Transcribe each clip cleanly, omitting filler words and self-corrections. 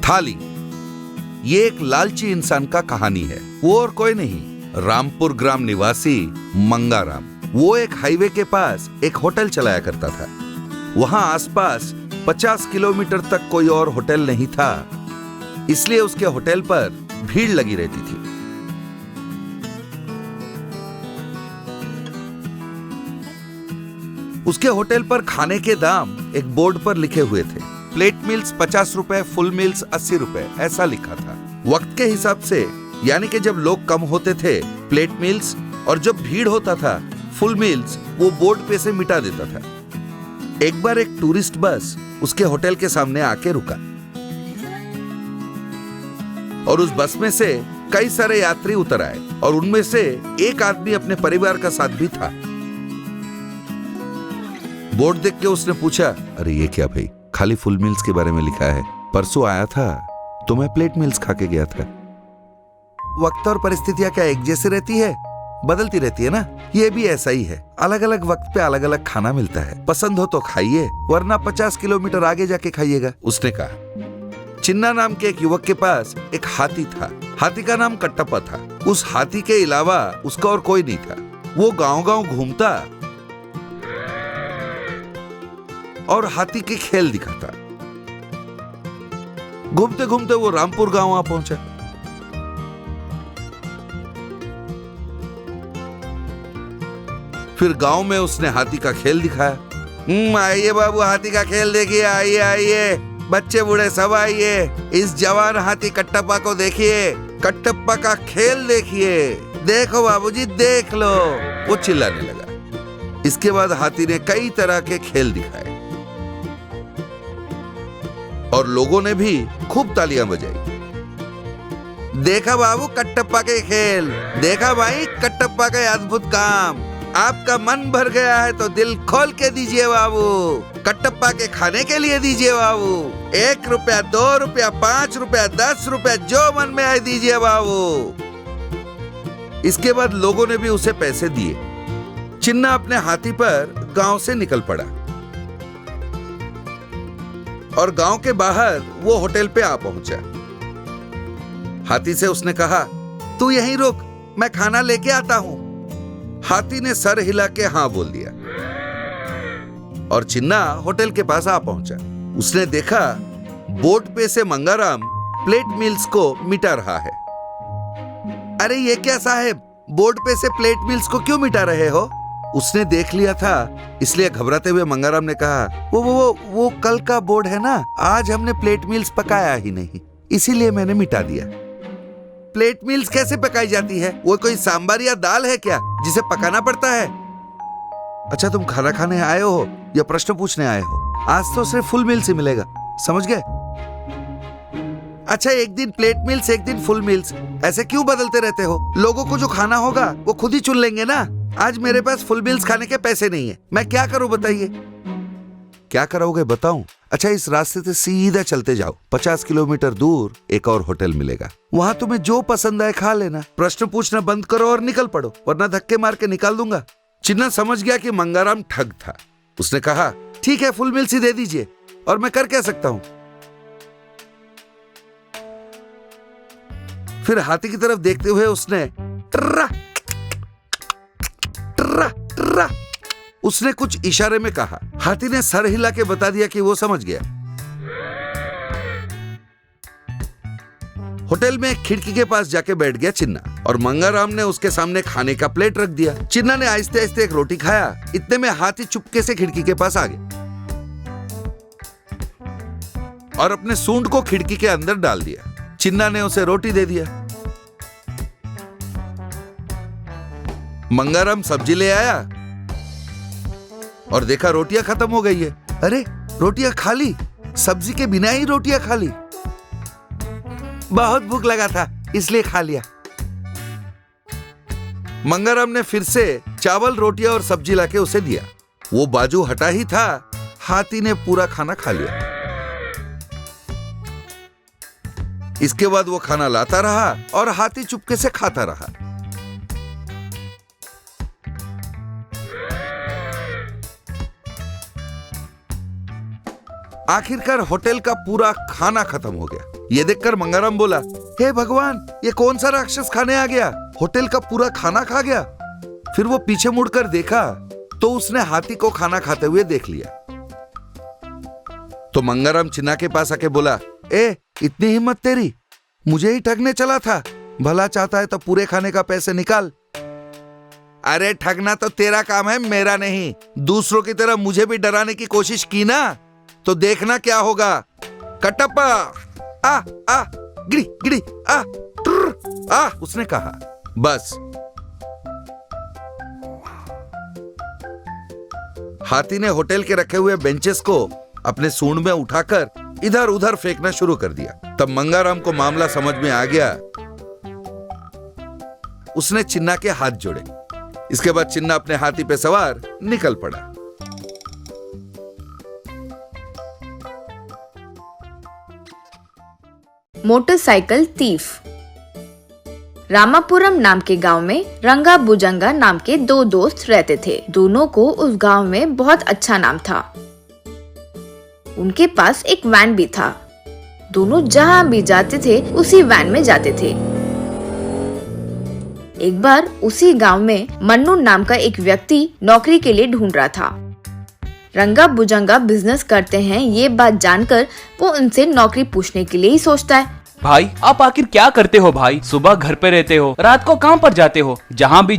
थाली। ये एक लालची इंसान का कहानी है। वो और कोई नहीं, रामपुर ग्राम निवासी मंगाराम। वो एक हाईवे के पास एक होटल चलाया करता था। वहां आसपास 50 किलोमीटर तक कोई और होटल नहीं था, इसलिए उसके होटल पर भीड़ लगी रहती थी। उसके होटल पर खाने के दाम एक बोर्ड पर लिखे हुए थे। प्लेट मील्स 50 रुपए, फुल मील्स 80 रुपए, ऐसा लिखा था। वक्त के हिसाब से, यानी कि जब लोग कम होते थे प्लेट मील्स, और जब भीड़ होता था फुल मील्स वो बोर्ड पे से मिटा देता था। एक बार एक टूरिस्ट बस उसके होटल के सामने आके रुका और उस बस में से कई सारे यात्री उतर आए और उनमें से एक आदमी अपने परिवार का साथ भी था। बोर्ड देख के उसने पूछा, अरे ये क्या भाई, खाली फुल मील्स के बारे में लिखा है। परसों आया था तो मैं प्लेट मील्स खा के गया था। वक्त और परिस्थितियां क्या एक जैसी रहती है? बदलती रहती है ना। ये भी ऐसा ही है, अलग अलग वक्त पे अलग अलग खाना मिलता है। पसंद हो तो खाइए, वरना 50 किलोमीटर आगे जाके खाइएगा, उसने कहा। चिन्ना नाम के एक युवक के पास एक हाथी था। हाथी का नाम कट्टप्पा था। उस हाथी के अलावा उसका और कोई नहीं था। वो गांव-गांव घूमता और हाथी के खेल दिखाता। घूमते घूमते वो रामपुर गांव आ पहुंचा। फिर गांव में उसने हाथी का खेल दिखाया। आइए बाबू, हाथी का खेल देखिए, आइए आइए, बच्चे बूढ़े सब आइए, इस जवान हाथी कट्टप्पा को देखिए, कट्टप्पा का खेल देखिए, देखो बाबूजी देख लो। वो चिल्लाने लगा। इसके बाद हाथी ने कई तरह के खेल दिखाए और लोगों ने भी खूब तालियां बजाई। देखा बाबू कट्टप्पा के खेल, देखा भाई कट्टप्पा का अद्भुत काम। आपका मन भर गया है तो दिल खोल के दीजिए बाबू, कट्टप्पा के खाने के लिए दीजिए बाबू। 1 रुपया, 2 रुपया, 5 रुपया, 10 रुपया, जो मन में आए दीजिए बाबू। इसके बाद लोगों ने भी उसे पैसे दिए। चिन्ना अपने हाथी पर गांव से निकल पड़ा और गांव के बाहर वो होटल पे आ पहुंचा। हाथी से उसने कहा, तू यहीं रुक, मैं खाना लेके आता हूं। हाथी ने सर हिला के हाँ बोल दिया और चिन्ना होटल के पास आ पहुंचा। उसने देखा बोर्ड पे से मंगाराम प्लेट मील्स को मिटा रहा है। अरे ये क्या साहब, बोर्ड पे से प्लेट मील्स को क्यों मिटा रहे हो? उसने देख लिया था, इसलिए घबराते हुए मंगाराम ने कहा, वो कल का बोर्ड है ना, आज हमने प्लेट मील्स पकाया ही नहीं, इसीलिए मैंने मिटा दिया। प्लेट मील्स कैसे पकाई जाती है? वो कोई सांबर या दाल है क्या जिसे पकाना पड़ता है? अच्छा, तुम खाना खाने आए हो या प्रश्न पूछने आए हो? आज तो सिर्फ फुल मील्स ही मिलेगा, समझ गए? अच्छा, एक दिन प्लेट मील्स, एक दिन फुल मील्स, ऐसे क्यों बदलते रहते हो? लोगों को जो खाना होगा वो खुद ही चुन लेंगे ना। आज मेरे पास फुल मील्स खाने के पैसे नहीं है, मैं क्या करूं बताइए? क्या करोगे बताऊं? अच्छा, इस रास्ते से सीधा चलते जाओ, 50 किलोमीटर दूर एक और होटल मिलेगा, वहां तुम्हें जो पसंद आए खा लेना। प्रश्न पूछना बंद करो और निकल पड़ो, वरना धक्के मार के निकाल दूंगा। चिन्ना समझ गया कि मंगाराम ठग था। उसने कहा, ठीक है, फुल मील्स ही दे दीजिए, और मैं कर क्या सकता हूं। फिर हाथी की तरफ देखते हुए उसने ट्रा ट्रा ट्रा उसने कुछ इशारे में कहा। हाथी ने सर हिला के बता दिया कि वो समझ गया। होटल में एक खिड़की के पास जाके बैठ गया चिन्ना, और मंगाराम ने उसके सामने खाने का प्लेट रख दिया। चिन्ना ने आहिस्ते आहिस्ते एक रोटी खाया। इतने में हाथी चुपके से खिड़की के पास आ गया और अपने सूंड को खिड़की के अंदर डाल दिया। चिन्ना ने उसे रोटी दे दिया। मंगाराम सब्जी ले आया और देखा रोटियां खत्म हो गई है। अरे, रोटियां खाली, सब्जी के बिना ही रोटियां खाली। बहुत भूख लगा था इसलिए खा लिया। मंगाराम ने फिर से चावल, रोटियां और सब्जी लाके उसे दिया। वो बाजू हटा ही था, हाथी ने पूरा खाना खा लिया। इसके बाद वो खाना लाता रहा और हाथी चुपके से खाता रहा। आखिरकार होटल का पूरा खाना खत्म हो गया। ये देखकर मंगाराम बोला, हे भगवान, ये कौन सा राक्षस खाने आ गया, होटल का पूरा खाना खा गया। फिर वो पीछे मुड़कर देखा तो उसने हाथी को खाना खाते हुए देख लिया। तो मंगाराम चिन्ना के पास आके बोला, ए, इतनी हिम्मत तेरी, मुझे ही ठगने चला था, भला चाहता है तो पूरे खाने का पैसे निकाल। अरे ठगना तो तेरा काम है, मेरा नहीं। दूसरों की तरह मुझे भी डराने की कोशिश की ना तो देखना क्या होगा। कटप्पा, आ आ गिड़ी गिड़ी आ ट्र, आ, उसने कहा। बस हाथी ने होटल के रखे हुए बेंचेस को अपने सूंड में उठाकर इधर उधर फेंकना शुरू कर दिया। तब मंगाराम को मामला समझ में आ गया। उसने चिन्ना के हाथ जोड़े। इसके बाद चिन्ना अपने हाथी पे सवार निकल पड़ा। मोटरसाइकिल तीफ। रामापुरम नाम के गांव में रंगा बुजंगा नाम के दो दोस्त रहते थे। दोनों को उस गांव में बहुत अच्छा नाम था। उनके पास एक वैन भी था। दोनों जहां भी जाते थे उसी वैन में जाते थे। एक बार उसी गांव में मन्नू नाम का एक व्यक्ति नौकरी के लिए ढूंढ रहा था। रंगा बुजंगा बिजनेस करते हैं, ये बात जानकर वो उनसे नौकरी पूछने के लिए ही सोचता है। भाई, आप आखिर क्या करते हो भाई? सुबह घर पे रहते हो, रात को काम पर जाते हो, जहाँ भी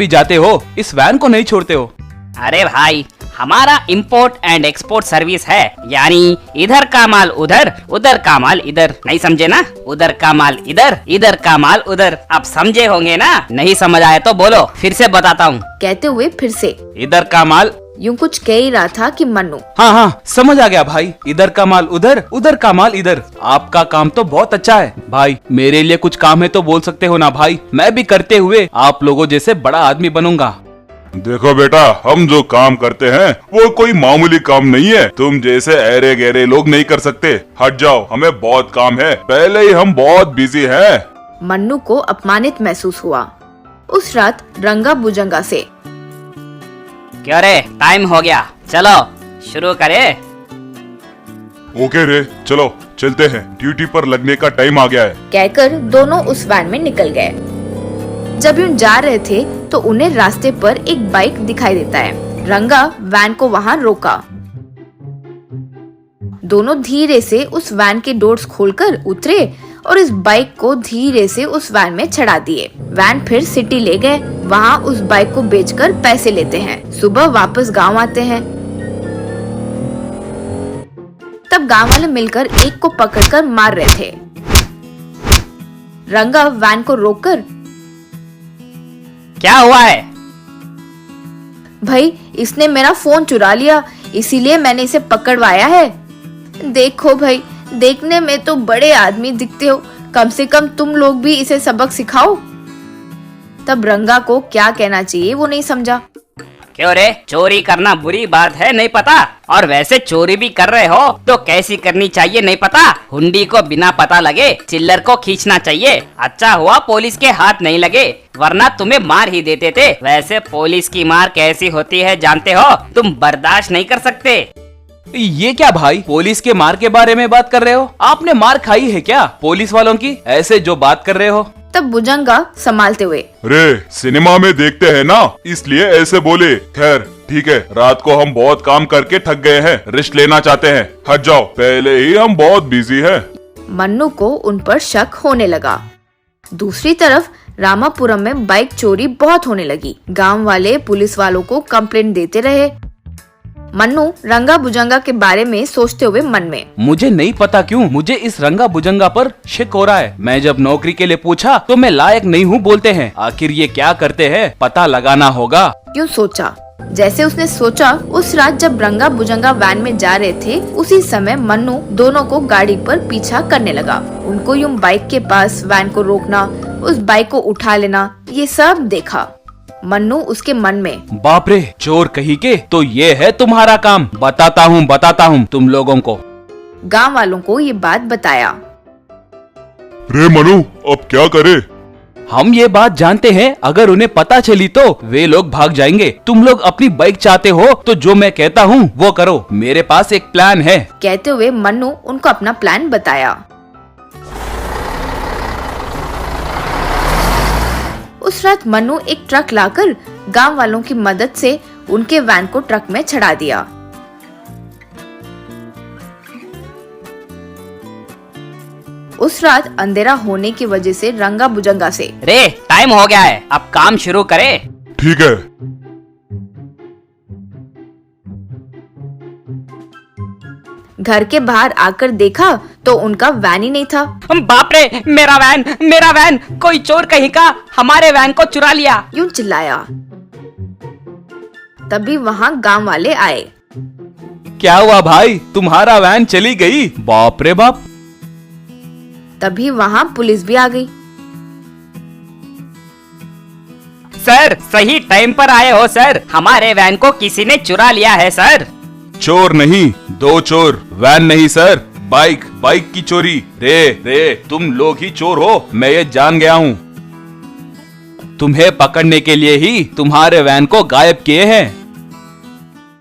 जाते हो इस वैन को नहीं छोड़ते हो। अरे भाई, हमारा इंपोर्ट एंड एक्सपोर्ट सर्विस है, यानी इधर का माल उधर, उधर का माल इधर। नहीं समझे ना? उधर का माल इधर, इधर का माल उधर। अब समझे होंगे ना? नहीं समझ आया तो बोलो, फिर से बताता हूँ। कहते हुए फिर से इधर का माल, यूं कुछ कह ही रहा था कि मन्नू। हाँ, समझ आ गया भाई। इधर का माल उधर, उधर का माल इधर। आपका काम तो बहुत अच्छा है भाई। मेरे लिए कुछ काम है तो बोल सकते हो ना भाई, मैं भी करते हुए आप लोगों जैसे बड़ा आदमी बनूंगा। देखो बेटा, हम जो काम करते हैं वो कोई मामूली काम नहीं है। तुम जैसे ऐरे गहरे लोग नहीं कर सकते। हट जाओ, हमें बहुत काम है, पहले ही हम बहुत बिजी हैं। मन्नू को अपमानित महसूस हुआ। उस रात रंगा बुजंगा से, क्यों रे, टाइम हो गया, चलो शुरू करें। ओके रे, चलो चलते हैं, ड्यूटी पर लगने का टाइम आ गया है। कहकर दोनों उस वैन में निकल गए। जब यूं जा रहे थे तो उन्हें रास्ते पर एक बाइक दिखाई देता है। रंगा वैन को वहां रोका। दोनों धीरे से उस वैन के डोर्स खोलकर उतरे और इस बाइक को धीरे से उस वैन में चढ़ा दिए। वैन फिर सिटी ले गए। वहाँ उस बाइक को बेचकर पैसे लेते हैं। सुबह वापस गांव आते हैं। तब गांव वाले मिलकर एक को पकड़कर मार रहे थे। रंगा वैन को रोककर, क्या हुआ है? भाई, इसने मेरा फोन चुरा लिया, इसीलिए मैंने इसे पकड़वाया है। देखो भाई, देखने में तो बड़े आदमी दिखते हो, कम से कम तुम लोग भी इसे सबक सिखाओ। तब रंगा को क्या कहना चाहिए वो नहीं समझा। क्यों रे, चोरी करना बुरी बात है नहीं पता? और वैसे चोरी भी कर रहे हो तो कैसी करनी चाहिए नहीं पता? हुंडी को बिना पता लगे चिल्लर को खींचना चाहिए। अच्छा हुआ पुलिस के हाथ नहीं लगे, वरना तुम्हें मार ही देते थे। वैसे पुलिस की मार कैसी होती है जानते हो? तुम बर्दाश्त नहीं कर सकते। ये क्या भाई, पुलिस के मार के बारे में बात कर रहे हो? आपने मार खाई है क्या पुलिस वालों की, ऐसे जो बात कर रहे हो? तब बुजंगा संभालते हुए, रे, सिनेमा में देखते हैं ना, इसलिए ऐसे बोले। खैर ठीक है, रात को हम बहुत काम करके थक गए हैं, रेस्ट लेना चाहते हैं। हट जाओ, पहले ही हम बहुत बिजी हैं। मन्नू को उन पर शक होने लगा। दूसरी तरफ रामापुरम में बाइक चोरी बहुत होने लगी। गांव वाले पुलिस वालों को कंप्लेंट देते रहे। मन्नू रंगा बुजंगा के बारे में सोचते हुए मन में, मुझे नहीं पता क्यों मुझे इस रंगा बुजंगा पर शक हो रहा है। मैं जब नौकरी के लिए पूछा तो मैं लायक नहीं हूँ बोलते हैं। आखिर ये क्या करते हैं, पता लगाना होगा। क्यों सोचा। जैसे उसने सोचा, उस रात जब रंगा बुजंगा वैन में जा रहे थे, उसी समय मन्नू दोनों को गाड़ी पर पीछा करने लगा। उनको यूं बाइक के पास वैन को रोकना, उस बाइक को उठा लेना, ये सब देखा। मन्नू उसके मन में, बाप रे, चोर कहीं के, तो ये है तुम्हारा काम। बताता हूँ तुम लोगों को। गांव वालों को ये बात बताया। रे मनु, अब क्या करे? हम ये बात जानते हैं, अगर उन्हें पता चली तो वे लोग भाग जाएंगे। तुम लोग अपनी बाइक चाहते हो तो जो मैं कहता हूँ वो करो, मेरे पास एक प्लान है। कहते हुए मन्नू उनको अपना प्लान बताया। उस रात मन्नू एक ट्रक लाकर गांव वालों की मदद से उनके वैन को ट्रक में चढ़ा दिया। उस रात अंधेरा होने की वजह से रंगा बुजंगा से, रे टाइम हो गया है, अब काम शुरू करे। ठीक है। घर के बाहर आकर देखा तो उनका वैन ही नहीं था। बाप रे, मेरा वैन, कोई चोर कहीं का हमारे वैन को चुरा लिया। यूं चिल्लाया। तभी वहाँ गांव वाले आए। क्या हुआ भाई, तुम्हारा वैन चली गई? बाप रे बाप। तभी वहाँ पुलिस भी आ गई। सर सही टाइम पर आए हो सर, हमारे वैन को किसी ने चुरा लिया है सर। चोर नहीं, दो चोर, वैन नहीं सर, बाइक की चोरी। रे तुम लोग ही चोर हो, मैं ये जान गया हूँ। तुम्हें पकड़ने के लिए ही तुम्हारे वैन को गायब किए हैं।